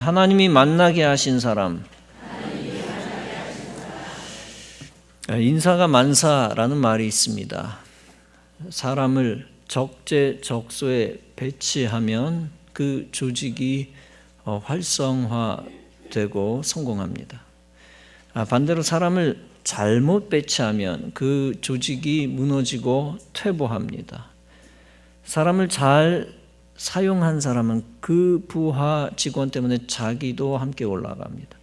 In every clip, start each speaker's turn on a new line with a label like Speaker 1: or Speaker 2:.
Speaker 1: 하나님이 만나게 하신 사람, 인사가 만사라는 말이 있습니다. 사람을 적재적소에 배치하면 그 조직이 활성화되고 성공합니다. 반대로 사람을 잘못 배치하면 그 조직이 무너지고 퇴보합니다. 사람을 잘 사용한 사람은 그 부하 직원 때문에 자기도 함께 올라갑니다.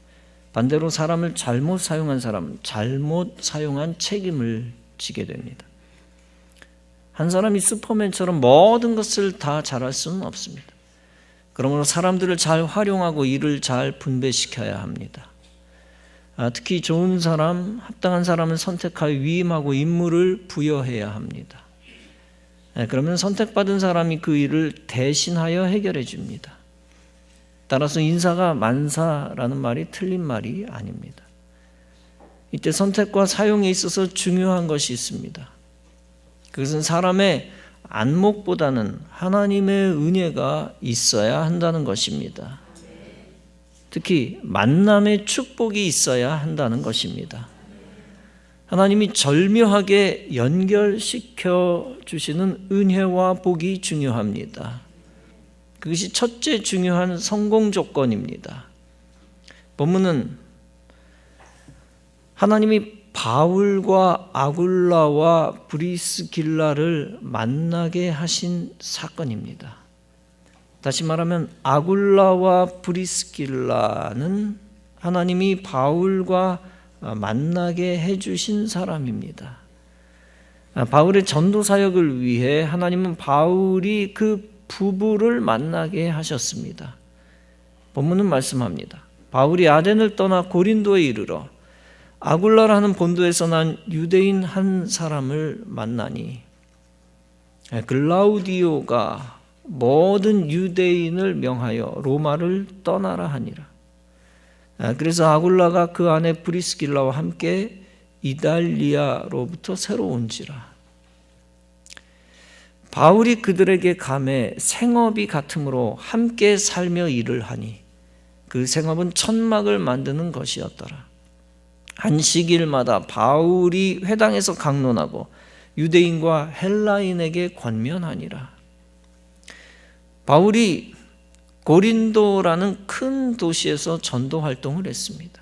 Speaker 1: 반대로 사람을 잘못 사용한 사람은 잘못 사용한 책임을 지게 됩니다. 한 사람이 슈퍼맨처럼 모든 것을 다 잘할 수는 없습니다. 그러므로 사람들을 잘 활용하고 일을 잘 분배시켜야 합니다. 특히 좋은 사람, 합당한 사람을 선택하여 위임하고 임무를 부여해야 합니다. 그러면 선택받은 사람이 그 일을 대신하여 해결해 줍니다. 따라서 인사가 만사라는 말이 틀린 말이 아닙니다. 이때 선택과 사용에 있어서 중요한 것이 있습니다. 그것은 사람의 안목보다는 하나님의 은혜가 있어야 한다는 것입니다. 특히 만남의 축복이 있어야 한다는 것입니다. 하나님이 절묘하게 연결시켜 주시는 은혜와 복이 중요합니다. 그것이 첫째 중요한 성공 조건입니다. 본문은 하나님이 바울과 아굴라와 브리스길라를 만나게 하신 사건입니다. 다시 말하면 아굴라와 브리스길라는 하나님이 바울과 만나게 해주신 사람입니다. 바울의 전도 사역을 위해 하나님은 바울이 그 부부를 만나게 하셨습니다. 본문은 말씀합니다. 바울이 아덴을 떠나 고린도에 이르러 아굴라라는 본도에서 난 유대인 한 사람을 만나니 글라우디오가 모든 유대인을 명하여 로마를 떠나라 하니라. 그래서 아굴라가 그 아내 브리스길라와 함께 이달리아로부터 새로 온지라. 바울이 그들에게 감해 생업이 같으므로 함께 살며 일을 하니 그 생업은 천막을 만드는 것이었더라. 안식일마다 바울이 회당에서 강론하고 유대인과 헬라인에게 권면하니라. 바울이 고린도라는 큰 도시에서 전도 활동을 했습니다.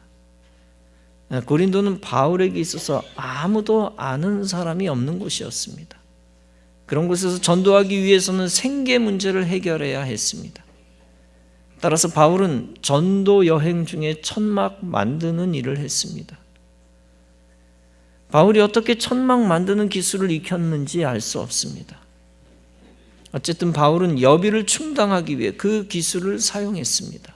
Speaker 1: 고린도는 바울에게 있어서 아무도 아는 사람이 없는 곳이었습니다. 그런 곳에서 전도하기 위해서는 생계 문제를 해결해야 했습니다. 따라서 바울은 전도 여행 중에 천막 만드는 일을 했습니다. 바울이 어떻게 천막 만드는 기술을 익혔는지 알 수 없습니다. 어쨌든 바울은 여비를 충당하기 위해 그 기술을 사용했습니다.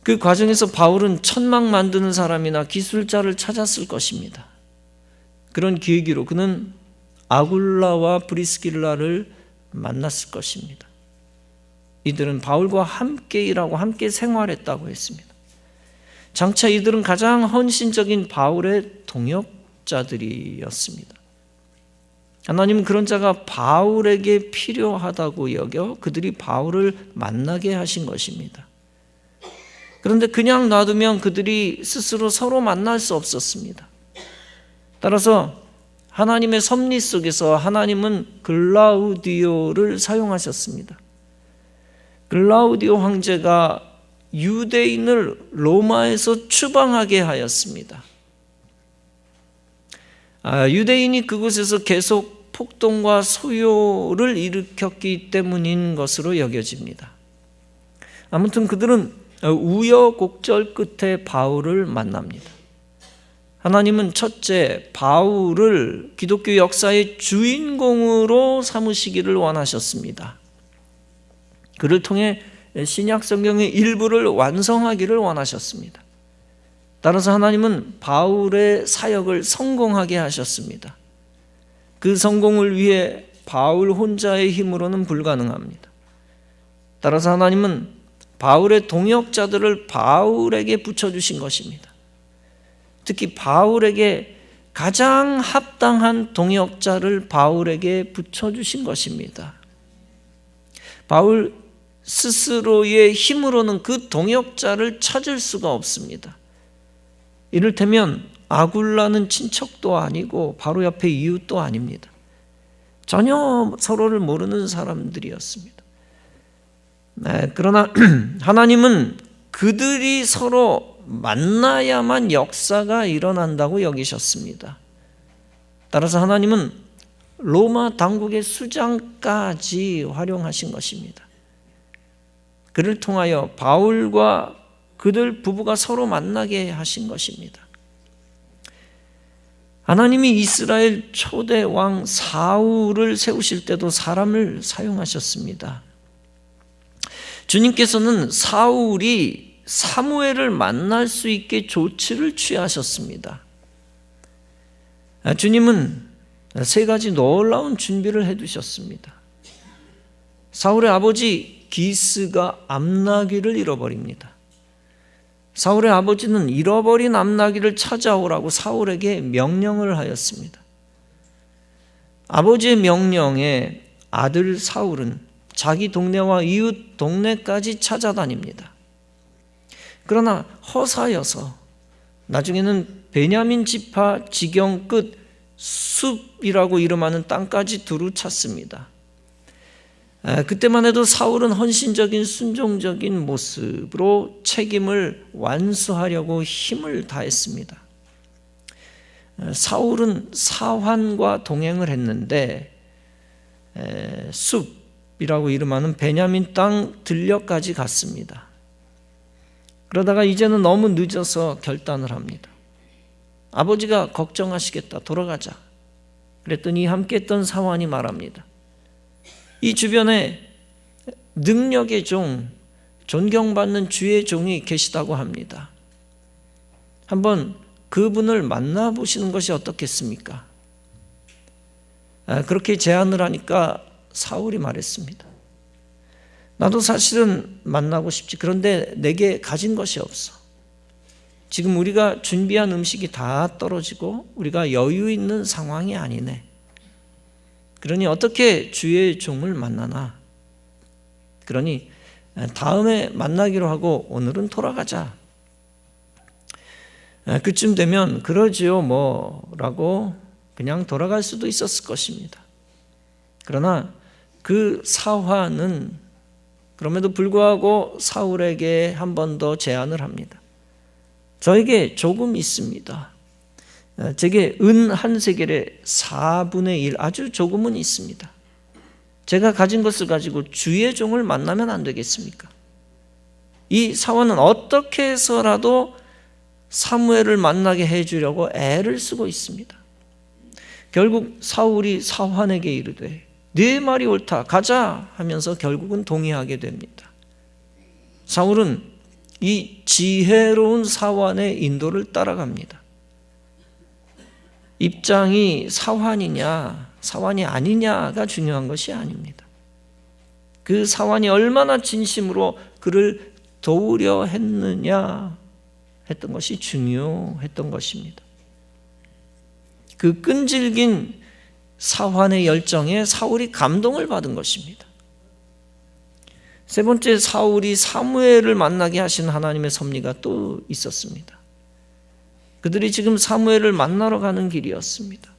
Speaker 1: 그 과정에서 바울은 천막 만드는 사람이나 기술자를 찾았을 것입니다. 그런 계기로 그는 아굴라와 브리스길라를 만났을 것입니다. 이들은 바울과 함께 일하고 함께 생활했다고 했습니다. 장차 이들은 가장 헌신적인 바울의 동역자들이었습니다. 하나님은 그런 자가 바울에게 필요하다고 여겨 그들이 바울을 만나게 하신 것입니다. 그런데 그냥 놔두면 그들이 스스로 서로 만날 수 없었습니다. 따라서 하나님의 섭리 속에서 하나님은 글라우디오를 사용하셨습니다. 글라우디오 황제가 유대인을 로마에서 추방하게 하였습니다. 유대인이 그곳에서 계속 폭동과 소요를 일으켰기 때문인 것으로 여겨집니다. 아무튼 그들은 우여곡절 끝에 바울을 만납니다. 하나님은 첫째, 바울을 기독교 역사의 주인공으로 삼으시기를 원하셨습니다. 그를 통해 신약 성경의 일부를 완성하기를 원하셨습니다. 따라서 하나님은 바울의 사역을 성공하게 하셨습니다. 그 성공을 위해 바울 혼자의 힘으로는 불가능합니다. 따라서 하나님은 바울의 동역자들을 바울에게 붙여주신 것입니다. 특히 바울에게 가장 합당한 동역자를 바울에게 붙여주신 것입니다. 바울 스스로의 힘으로는 그 동역자를 찾을 수가 없습니다. 이를테면 아굴라는 친척도 아니고 바로 옆에 이웃도 아닙니다. 전혀 서로를 모르는 사람들이었습니다. 그러나 하나님은 그들이 서로 만나야만 역사가 일어난다고 여기셨습니다. 따라서 하나님은 로마 당국의 수장까지 활용하신 것입니다. 그를 통하여 바울과 그들 부부가 서로 만나게 하신 것입니다. 하나님이 이스라엘 초대 왕 사울을 세우실 때도 사람을 사용하셨습니다. 주님께서는 사울이 사무엘을 만날 수 있게 조치를 취하셨습니다. 주님은 세 가지 놀라운 준비를 해두셨습니다. 사울의 아버지 기스가 암나귀를 잃어버립니다. 사울의 아버지는 잃어버린 암나귀를 찾아오라고 사울에게 명령을 하였습니다. 아버지의 명령에 아들 사울은 자기 동네와 이웃 동네까지 찾아다닙니다. 그러나 허사여서 나중에는 베냐민 지파 지경 끝 숲이라고 이름하는 땅까지 두루 찼습니다. 그때만 해도 사울은 헌신적인 순종적인 모습으로 책임을 완수하려고 힘을 다했습니다. 사울은 사환과 동행을 했는데 숲이라고 이름하는 베냐민 땅 들녘까지 갔습니다. 그러다가 이제는 너무 늦어서 결단을 합니다. 아버지가 걱정하시겠다, 돌아가자. 그랬더니 함께 했던 사환이 말합니다. 이 주변에 능력의 종, 존경받는 주의 종이 계시다고 합니다. 한번 그분을 만나보시는 것이 어떻겠습니까? 그렇게 제안을 하니까 사울이 말했습니다. 나도 사실은 만나고 싶지. 그런데 내게 가진 것이 없어. 지금 우리가 준비한 음식이 다 떨어지고 우리가 여유 있는 상황이 아니네. 그러니 어떻게 주의 종을 만나나? 그러니 다음에 만나기로 하고 오늘은 돌아가자. 그쯤 되면 그러지요 뭐라고 그냥 돌아갈 수도 있었을 것입니다. 그러나 그 사환은 그럼에도 불구하고 사울에게 한 번 더 제안을 합니다. 저에게 조금 있습니다. 제게 은 한 세겔의 4분의 1, 아주 조금은 있습니다. 제가 가진 것을 가지고 주의 종을 만나면 안 되겠습니까? 이 사환은 어떻게 해서라도 사무엘을 만나게 해주려고 애를 쓰고 있습니다. 결국 사울이 사환에게 이르되 네 말이 옳다, 가자 하면서 결국은 동의하게 됩니다. 사울은 이 지혜로운 사환의 인도를 따라갑니다. 입장이 사환이냐 사환이 아니냐가 중요한 것이 아닙니다. 그 사환이 얼마나 진심으로 그를 도우려 했느냐 했던 것이 중요했던 것입니다. 그 끈질긴 사환의 열정에 사울이 감동을 받은 것입니다. 세 번째, 사울이 사무엘을 만나게 하신 하나님의 섭리가 또 있었습니다. 그들이 지금 사무엘을 만나러 가는 길이었습니다.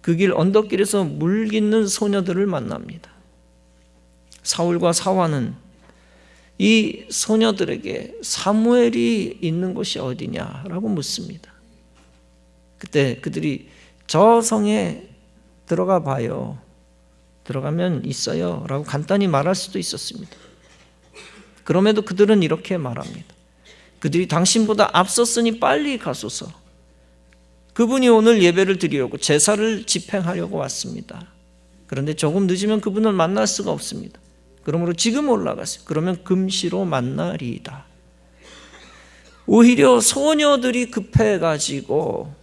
Speaker 1: 그 길 언덕길에서 물깃는 소녀들을 만납니다. 사울과 사환은 이 소녀들에게 사무엘이 있는 곳이 어디냐라고 묻습니다. 그때 그들이 저 성에 들어가 봐요. 들어가면 있어요 라고 간단히 말할 수도 있었습니다. 그럼에도 그들은 이렇게 말합니다. 그들이 당신보다 앞섰으니 빨리 가소서. 그분이 오늘 예배를 드리려고 제사를 집행하려고 왔습니다. 그런데 조금 늦으면 그분을 만날 수가 없습니다. 그러므로 지금 올라가세요. 그러면 금시로 만나리이다. 오히려 소녀들이 급해가지고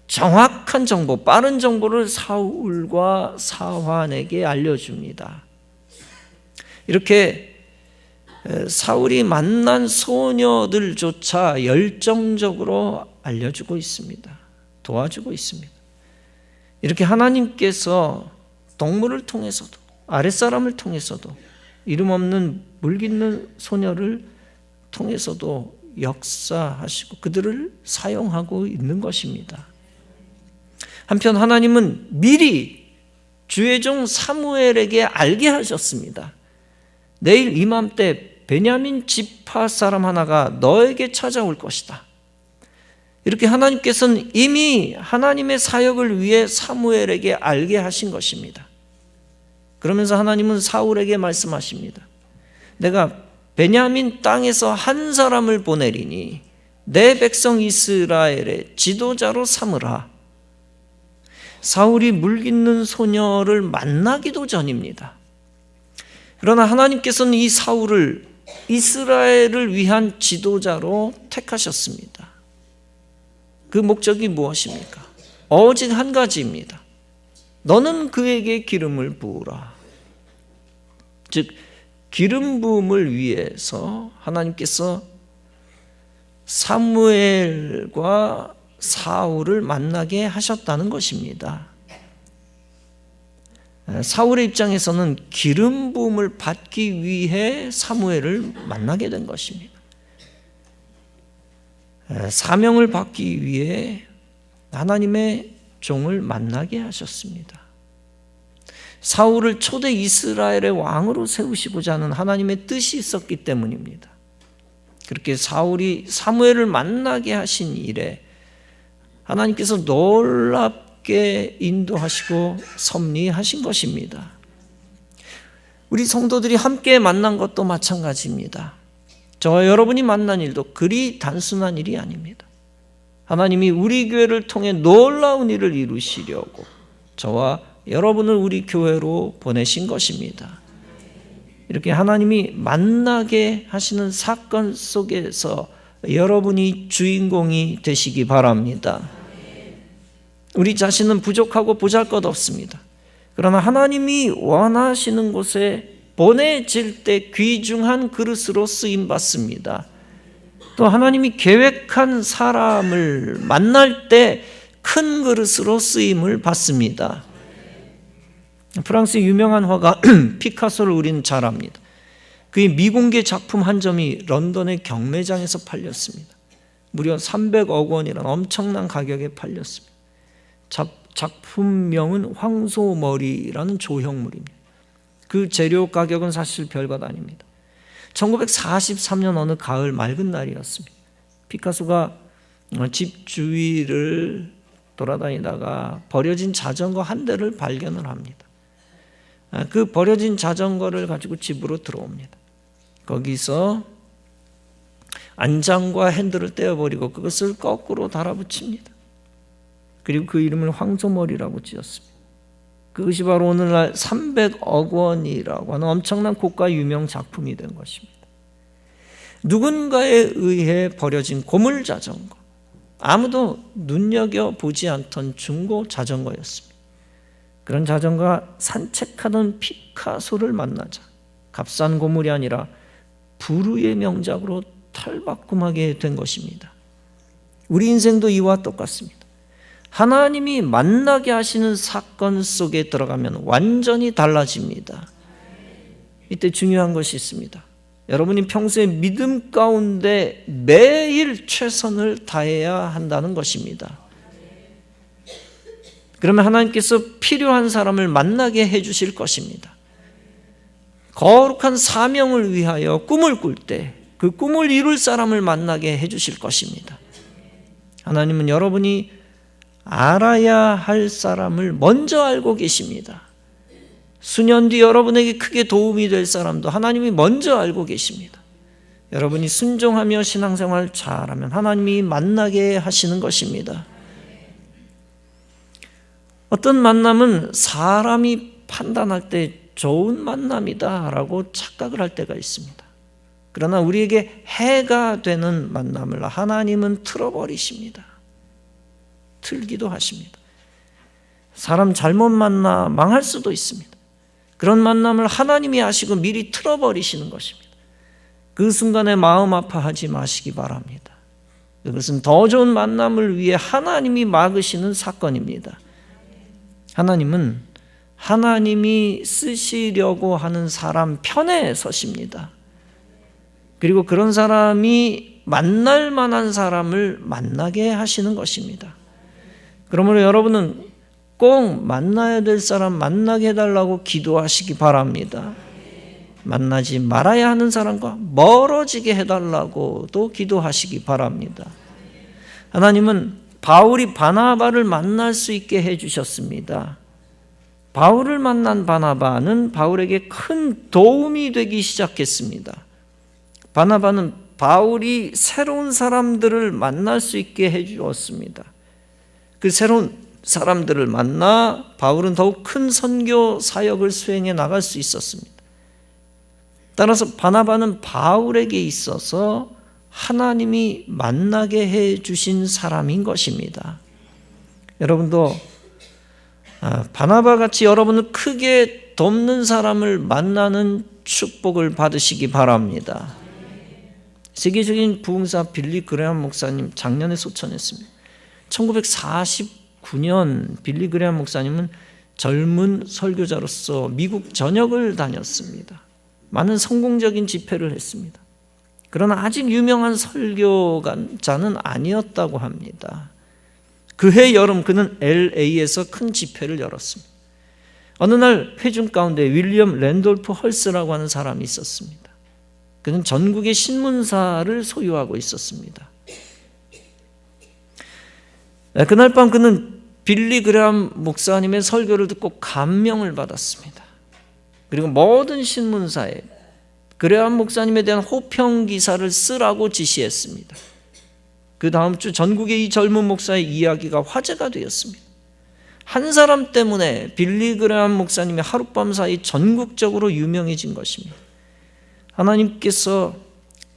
Speaker 1: 정확한 정보, 빠른 정보를 사울과 사환에게 알려줍니다. 이렇게 사울이 만난 소녀들조차 열정적으로 알려주고 있습니다. 도와주고 있습니다. 이렇게 하나님께서 동물을 통해서도 아랫사람을 통해서도 이름 없는 물깃는 소녀를 통해서도 역사하시고 그들을 사용하고 있는 것입니다. 한편 하나님은 미리 주의 종 사무엘에게 알게 하셨습니다. 내일 이맘때 베냐민 지파 사람 하나가 너에게 찾아올 것이다. 이렇게 하나님께서는 이미 하나님의 사역을 위해 사무엘에게 알게 하신 것입니다. 그러면서 하나님은 사울에게 말씀하십니다. 내가 베냐민 땅에서 한 사람을 보내리니 내 백성 이스라엘의 지도자로 삼으라. 사울이 물깃는 소녀를 만나기도 전입니다. 그러나 하나님께서는 이 사울을 이스라엘을 위한 지도자로 택하셨습니다. 그 목적이 무엇입니까? 오직 한 가지입니다. 너는 그에게 기름을 부으라. 즉 기름 부음을 위해서 하나님께서 사무엘과 사울을 만나게 하셨다는 것입니다. 사울의 입장에서는 기름 부음을 받기 위해 사무엘을 만나게 된 것입니다. 사명을 받기 위해 하나님의 종을 만나게 하셨습니다. 사울을 초대 이스라엘의 왕으로 세우시고자 하는 하나님의 뜻이 있었기 때문입니다. 그렇게 사울이 사무엘을 만나게 하신 일에 하나님께서 놀랍게 인도하시고 섭리하신 것입니다. 우리 성도들이 함께 만난 것도 마찬가지입니다. 저와 여러분이 만난 일도 그리 단순한 일이 아닙니다. 하나님이 우리 교회를 통해 놀라운 일을 이루시려고 저와 여러분을 우리 교회로 보내신 것입니다. 이렇게 하나님이 만나게 하시는 사건 속에서 여러분이 주인공이 되시기 바랍니다. 우리 자신은 부족하고 보잘것없습니다. 그러나 하나님이 원하시는 곳에 보내질 때 귀중한 그릇으로 쓰임받습니다. 또 하나님이 계획한 사람을 만날 때 큰 그릇으로 쓰임을 받습니다. 프랑스 유명한 화가 피카소를 우리는 잘 압니다. 그의 미공개 작품 한 점이 런던의 경매장에서 팔렸습니다. 무려 300억 원이라는 엄청난 가격에 팔렸습니다. 작품명은 황소머리라는 조형물입니다. 그 재료 가격은 사실 별것 아닙니다. 1943년 어느 가을 맑은 날이었습니다. 피카소가 집 주위를 돌아다니다가 버려진 자전거 한 대를 발견을 합니다. 그 버려진 자전거를 가지고 집으로 들어옵니다. 거기서 안장과 핸들을 떼어버리고 그것을 거꾸로 달아붙입니다. 그리고 그 이름을 황소머리라고 지었습니다. 그것이 바로 오늘날 300억 원이라고 하는 엄청난 고가 유명 작품이 된 것입니다. 누군가에 의해 버려진 고물 자전거, 아무도 눈여겨보지 않던 중고 자전거였습니다. 그런 자전거가 산책하던 피카소를 만나자 값싼 고물이 아니라 불후의 명작으로 탈바꿈하게 된 것입니다. 우리 인생도 이와 똑같습니다. 하나님이 만나게 하시는 사건 속에 들어가면 완전히 달라집니다. 이때 중요한 것이 있습니다. 여러분이 평소에 믿음 가운데 매일 최선을 다해야 한다는 것입니다. 그러면 하나님께서 필요한 사람을 만나게 해주실 것입니다. 거룩한 사명을 위하여 꿈을 꿀 때 그 꿈을 이룰 사람을 만나게 해주실 것입니다. 하나님은 여러분이 알아야 할 사람을 먼저 알고 계십니다. 수년 뒤 여러분에게 크게 도움이 될 사람도 하나님이 먼저 알고 계십니다. 여러분이 순종하며 신앙생활 잘하면 하나님이 만나게 하시는 것입니다. 어떤 만남은 사람이 판단할 때 좋은 만남이다라고 착각을 할 때가 있습니다. 그러나 우리에게 해가 되는 만남을 하나님은 틀어버리십니다. 틀기도 하십니다. 사람 잘못 만나 망할 수도 있습니다. 그런 만남을 하나님이 아시고 미리 틀어버리시는 것입니다. 그 순간에 마음 아파하지 마시기 바랍니다. 그것은 더 좋은 만남을 위해 하나님이 막으시는 사건입니다. 하나님은 하나님이 쓰시려고 하는 사람 편에 서십니다. 그리고 그런 사람이 만날 만한 사람을 만나게 하시는 것입니다. 그러므로 여러분은 꼭 만나야 될 사람 만나게 해달라고 기도하시기 바랍니다. 만나지 말아야 하는 사람과 멀어지게 해달라고도 기도하시기 바랍니다. 하나님은 바울이 바나바를 만날 수 있게 해주셨습니다. 바울을 만난 바나바는 바울에게 큰 도움이 되기 시작했습니다. 바나바는 바울이 새로운 사람들을 만날 수 있게 해주었습니다. 그 새로운 사람들을 만나 바울은 더욱 큰 선교 사역을 수행해 나갈 수 있었습니다. 따라서 바나바는 바울에게 있어서 하나님이 만나게 해주신 사람인 것입니다. 여러분도 바나바 같이 여러분을 크게 돕는 사람을 만나는 축복을 받으시기 바랍니다. 세계적인 부흥사 빌리 그레함 목사님 작년에 소천했습니다. 1949년 빌리 그레함 목사님은 젊은 설교자로서 미국 전역을 다녔습니다. 많은 성공적인 집회를 했습니다. 그러나 아직 유명한 설교자는 아니었다고 합니다. 그해 여름 그는 LA에서 큰 집회를 열었습니다. 어느 날 회중 가운데 윌리엄 랜돌프 헐스라고 하는 사람이 있었습니다. 그는 전국의 신문사를 소유하고 있었습니다. 그날 밤 그는 빌리 그레함 목사님의 설교를 듣고 감명을 받았습니다. 그리고 모든 신문사에 그레함 목사님에 대한 호평 기사를 쓰라고 지시했습니다. 그 다음 주 전국의 이 젊은 목사의 이야기가 화제가 되었습니다. 한 사람 때문에 빌리 그레함 목사님이 하룻밤 사이 전국적으로 유명해진 것입니다. 하나님께서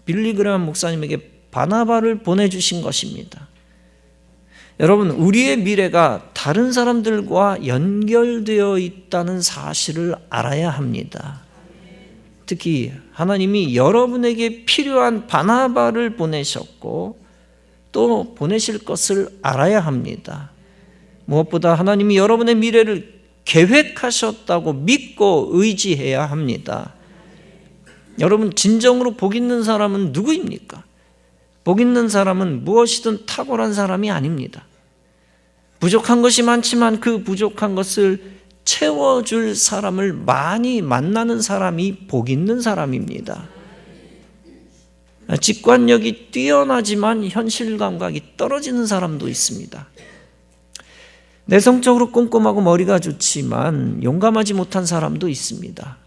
Speaker 1: 빌리 그레함 목사님에게 바나바를 보내주신 것입니다. 여러분, 우리의 미래가 다른 사람들과 연결되어 있다는 사실을 알아야 합니다. 특히 하나님이 여러분에게 필요한 바나바를 보내셨고 또 보내실 것을 알아야 합니다. 무엇보다 하나님이 여러분의 미래를 계획하셨다고 믿고 의지해야 합니다. 여러분, 진정으로 복 있는 사람은 누구입니까? 복 있는 사람은 무엇이든 탁월한 사람이 아닙니다. 부족한 것이 많지만 그 부족한 것을 채워줄 사람을 많이 만나는 사람이 복 있는 사람입니다. 직관력이 뛰어나지만 현실 감각이 떨어지는 사람도 있습니다. 내성적으로 꼼꼼하고 머리가 좋지만 용감하지 못한 사람도 있습니다.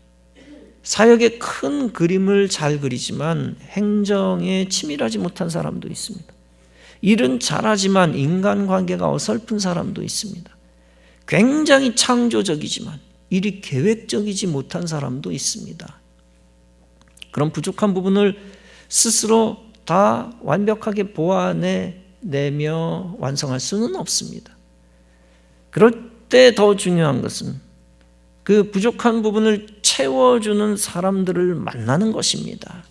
Speaker 1: 사역의 큰 그림을 잘 그리지만 행정에 치밀하지 못한 사람도 있습니다. 일은 잘하지만 인간관계가 어설픈 사람도 있습니다. 굉장히 창조적이지만 일이 계획적이지 못한 사람도 있습니다. 그런 부족한 부분을 스스로 다 완벽하게 보완해내며 완성할 수는 없습니다. 그럴 때 더 중요한 것은 그 부족한 부분을 채워주는 사람들을 만나는 것입니다.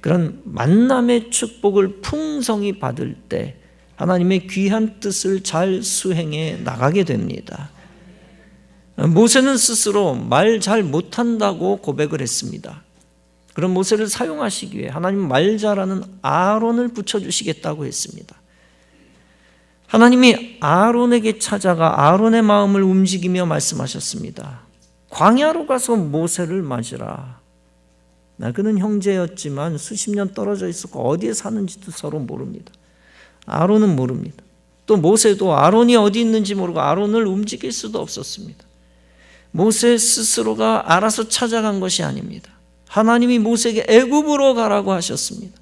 Speaker 1: 그런 만남의 축복을 풍성히 받을 때 하나님의 귀한 뜻을 잘 수행해 나가게 됩니다. 모세는 스스로 말 잘 못한다고 고백을 했습니다. 그런 모세를 사용하시기 위해 하나님은 말 잘하는 아론을 붙여주시겠다고 했습니다. 하나님이 아론에게 찾아가 아론의 마음을 움직이며 말씀하셨습니다. 광야로 가서 모세를 맞으라. 그는 형제였지만 수십 년 떨어져 있었고 어디에 사는지도 서로 모릅니다. 아론은 모릅니다. 또 모세도 아론이 어디 있는지 모르고 아론을 움직일 수도 없었습니다. 모세 스스로가 알아서 찾아간 것이 아닙니다. 하나님이 모세에게 애굽으로 가라고 하셨습니다.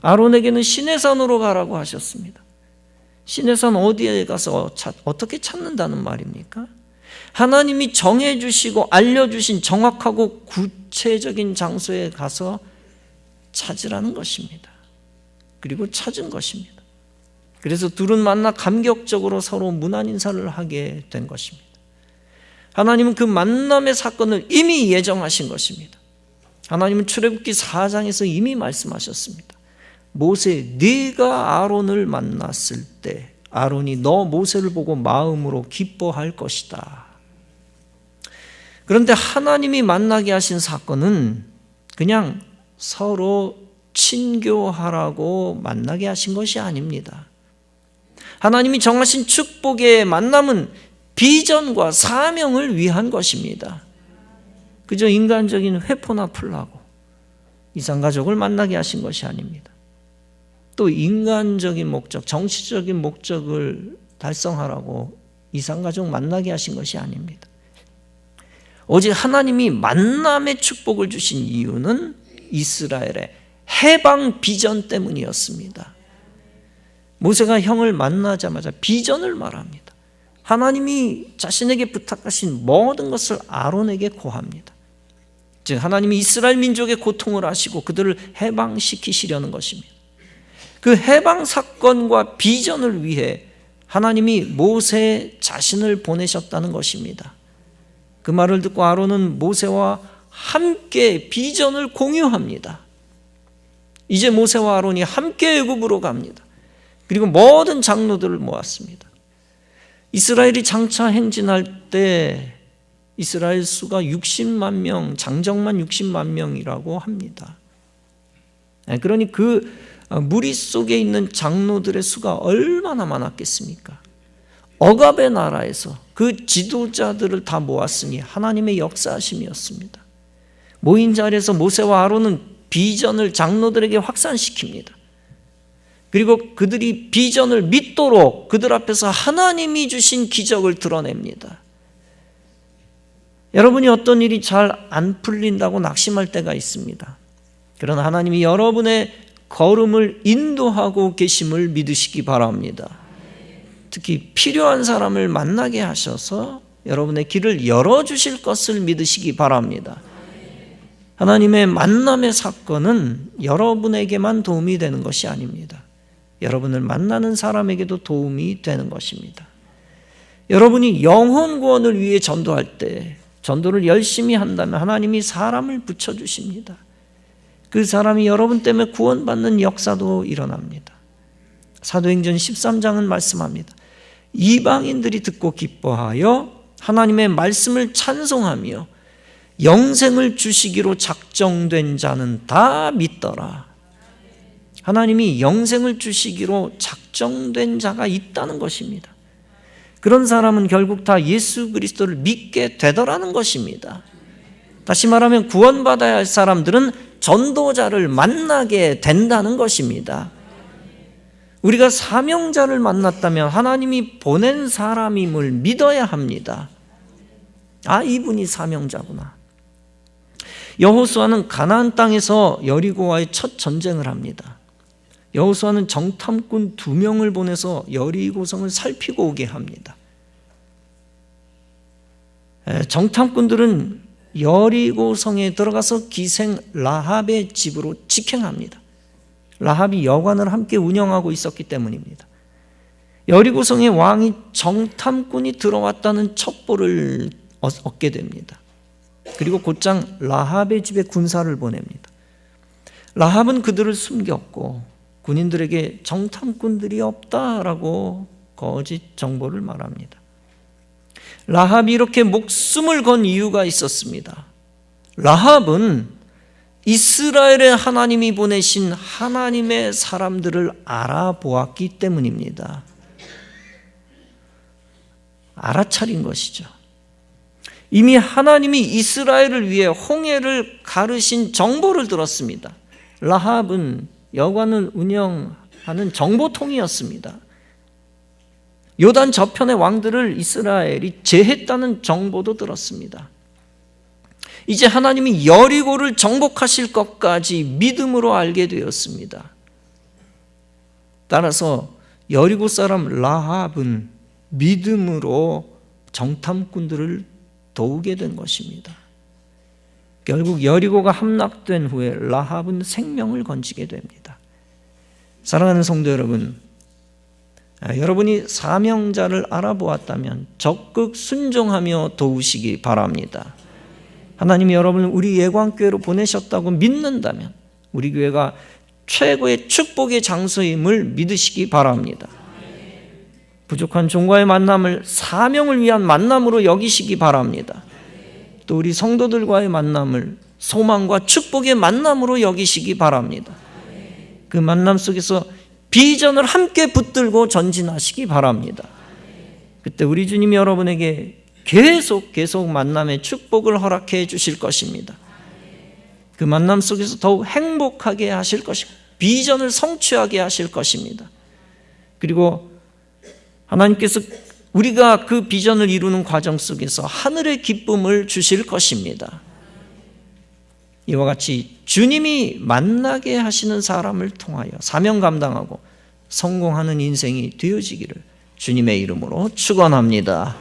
Speaker 1: 아론에게는 시내산으로 가라고 하셨습니다. 시내산 어디에 가서 어떻게 찾는다는 말입니까? 하나님이 정해주시고 알려주신 정확하고 구체적인 장소에 가서 찾으라는 것입니다. 그리고 찾은 것입니다. 그래서 둘은 만나 감격적으로 서로 문안 인사를 하게 된 것입니다. 하나님은 그 만남의 사건을 이미 예정하신 것입니다. 하나님은 출애굽기 4장에서 이미 말씀하셨습니다. 모세, 네가 아론을 만났을 때 아론이 너 모세를 보고 마음으로 기뻐할 것이다. 그런데 하나님이 만나게 하신 사건은 그냥 서로 친교하라고 만나게 하신 것이 아닙니다. 하나님이 정하신 축복의 만남은 비전과 사명을 위한 것입니다. 그저 인간적인 회포나 풀라고 이산가족을 만나게 하신 것이 아닙니다. 또 인간적인 목적, 정치적인 목적을 달성하라고 이산가족 만나게 하신 것이 아닙니다. 오직 하나님이 만남의 축복을 주신 이유는 이스라엘의 해방 비전 때문이었습니다. 모세가 형을 만나자마자 비전을 말합니다. 하나님이 자신에게 부탁하신 모든 것을 아론에게 고합니다. 즉 하나님이 이스라엘 민족의 고통을 아시고 그들을 해방시키시려는 것입니다. 그 해방 사건과 비전을 위해 하나님이 모세 자신을 보내셨다는 것입니다. 그 말을 듣고 아론은 모세와 함께 비전을 공유합니다. 이제 모세와 아론이 함께 애굽으로 갑니다. 그리고 모든 장로들을 모았습니다. 이스라엘이 장차 행진할 때 이스라엘 수가 60만 명, 장정만 60만 명이라고 합니다. 그러니 그 무리 속에 있는 장로들의 수가 얼마나 많았겠습니까? 억압의 나라에서 그 지도자들을 다 모았으니 하나님의 역사하심이었습니다. 모인 자리에서 모세와 아론은 비전을 장로들에게 확산시킵니다. 그리고 그들이 비전을 믿도록 그들 앞에서 하나님이 주신 기적을 드러냅니다. 여러분이 어떤 일이 잘 안 풀린다고 낙심할 때가 있습니다. 그러나 하나님이 여러분의 걸음을 인도하고 계심을 믿으시기 바랍니다. 특히 필요한 사람을 만나게 하셔서 여러분의 길을 열어주실 것을 믿으시기 바랍니다. 하나님의 만남의 사건은 여러분에게만 도움이 되는 것이 아닙니다. 여러분을 만나는 사람에게도 도움이 되는 것입니다. 여러분이 영혼 구원을 위해 전도할 때 전도를 열심히 한다면 하나님이 사람을 붙여주십니다. 그 사람이 여러분 때문에 구원받는 역사도 일어납니다. 사도행전 13장은 말씀합니다. 이방인들이 듣고 기뻐하여 하나님의 말씀을 찬송하며 영생을 주시기로 작정된 자는 다 믿더라. 하나님이 영생을 주시기로 작정된 자가 있다는 것입니다. 그런 사람은 결국 다 예수 그리스도를 믿게 되더라는 것입니다. 다시 말하면 구원받아야 할 사람들은 전도자를 만나게 된다는 것입니다. 우리가 사명자를 만났다면 하나님이 보낸 사람임을 믿어야 합니다. 아, 이분이 사명자구나. 여호수아는 가나안 땅에서 여리고와의 첫 전쟁을 합니다. 여호수아는 정탐꾼 2명을 보내서 여리고성을 살피고 오게 합니다. 정탐꾼들은 여리고성에 들어가서 기생 라합의 집으로 직행합니다. 라합이 여관을 함께 운영하고 있었기 때문입니다. 여리고성의 왕이 정탐꾼이 들어왔다는 첩보를 얻게 됩니다. 그리고 곧장 라합의 집에 군사를 보냅니다. 라합은 그들을 숨겼고 군인들에게 정탐꾼들이 없다라고 거짓 정보를 말합니다. 라합이 이렇게 목숨을 건 이유가 있었습니다. 라합은 이스라엘의 하나님이 보내신 하나님의 사람들을 알아보았기 때문입니다. 알아차린 것이죠. 이미 하나님이 이스라엘을 위해 홍해를 가르신 정보를 들었습니다. 라합은 여관을 운영하는 정보통이었습니다. 요단 저편의 왕들을 이스라엘이 제했다는 정보도 들었습니다. 이제 하나님이 여리고를 정복하실 것까지 믿음으로 알게 되었습니다. 따라서 여리고 사람 라합은 믿음으로 정탐꾼들을 도우게 된 것입니다. 결국 여리고가 함락된 후에 라합은 생명을 건지게 됩니다. 사랑하는 성도 여러분, 여러분이 사명자를 알아보았다면 적극 순종하며 도우시기 바랍니다. 하나님이 여러분을 우리 예광교회로 보내셨다고 믿는다면 우리 교회가 최고의 축복의 장소임을 믿으시기 바랍니다. 부족한 종과의 만남을 사명을 위한 만남으로 여기시기 바랍니다. 또 우리 성도들과의 만남을 소망과 축복의 만남으로 여기시기 바랍니다. 그 만남 속에서 비전을 함께 붙들고 전진하시기 바랍니다. 그때 우리 주님이 여러분에게 계속 만남의 축복을 허락해 주실 것입니다. 그 만남 속에서 더욱 행복하게 하실 것입니다. 비전을 성취하게 하실 것입니다. 그리고 하나님께서 우리가 그 비전을 이루는 과정 속에서 하늘의 기쁨을 주실 것입니다. 이와 같이 주님이 만나게 하시는 사람을 통하여 사명 감당하고 성공하는 인생이 되어지기를 주님의 이름으로 축원합니다.